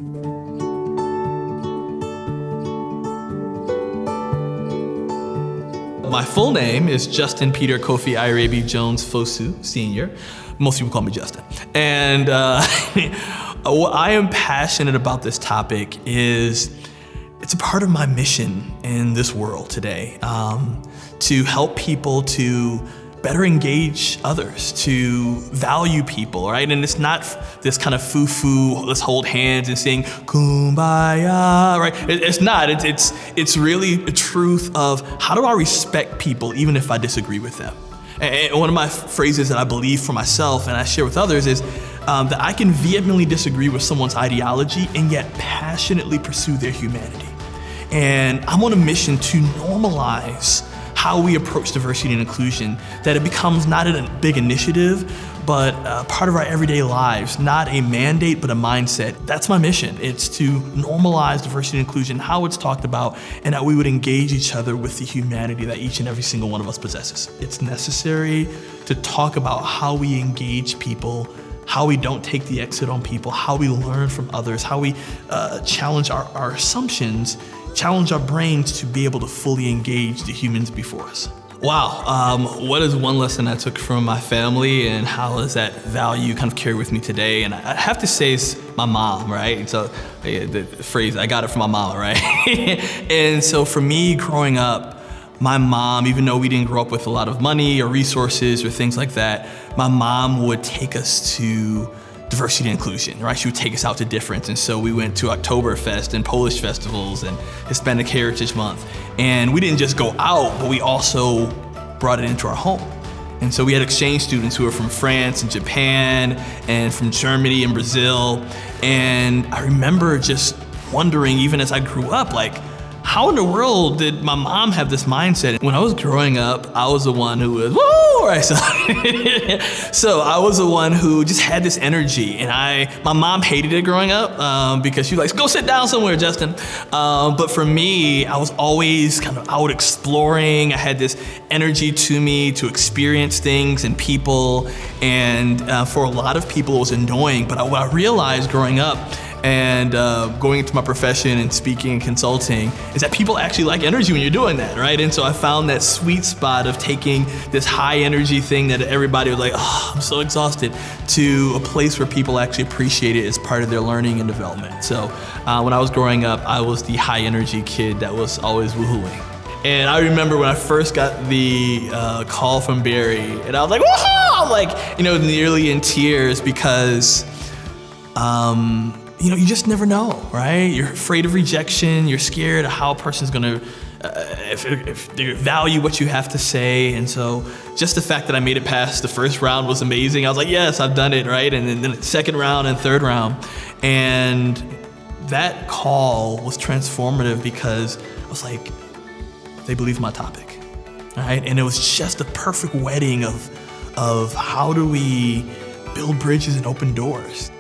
My full name is Justin Peter Kofi Irabi Jones Fosu, Sr. Most people call me Justin. And what I am passionate about this topic is it's a part of my mission in this world today, to help people to better engage others, to value people, right? And it's not this kind of foo-foo, let's hold hands and sing kumbaya, right? It's not, it's really a truth of how do I respect people even if I disagree with them? And one of my phrases that I believe for myself and I share with others is that I can vehemently disagree with someone's ideology and yet passionately pursue their humanity. And I'm on a mission to normalize how we approach diversity and inclusion, that it becomes not a big initiative, but part of our everyday lives, not a mandate, but a mindset. That's my mission. It's to normalize diversity and inclusion, how it's talked about, and that we would engage each other with the humanity that each and every single one of us possesses. It's necessary to talk about how we engage people, how we don't take the exit on people, how we learn from others, how we challenge our assumptions, challenge our brains to be able to fully engage the humans before us. Wow, what is one lesson I took from my family and how has that value kind of carried with me today? And I have to say it's my mom, right? So the phrase, I got it from my mama, right? And so for me growing up, my mom, even though we didn't grow up with a lot of money or resources or things like that, my mom would take us to diversity and inclusion, right? She would take us out to difference. And so we went to Oktoberfest and Polish festivals and Hispanic Heritage Month. And we didn't just go out, but we also brought it into our home. And so we had exchange students who were from France and Japan and from Germany and Brazil. And I remember just wondering, even as I grew up, like, how in the world did my mom have this mindset? When I was growing up, I was the one who was, woo, right? So I was the one who just had this energy, and my mom hated it growing up because she was like, go sit down somewhere, Justin. But for me, I was always kind of out exploring. I had this energy to me to experience things and people, and for a lot of people it was annoying, but what I realized growing up and going into my profession and speaking and consulting is that people actually like energy when you're doing that, right? And so I found that sweet spot of taking this high energy thing that everybody was like, oh, I'm so exhausted, to a place where people actually appreciate it as part of their learning and development. So when I was growing up, I was the high energy kid that was always woohooing. And I remember when I first got the call from Barry, and I was like, woohoo! Like, nearly in tears because you just never know, right? You're afraid of rejection. You're scared of how a person's gonna, if they value what you have to say. And so just the fact that I made it past the first round was amazing. I was like, yes, I've done it, right? And then the second round and third round. And that call was transformative because I was like, they believe my topic, right? And it was just a perfect wedding of how do we build bridges and open doors.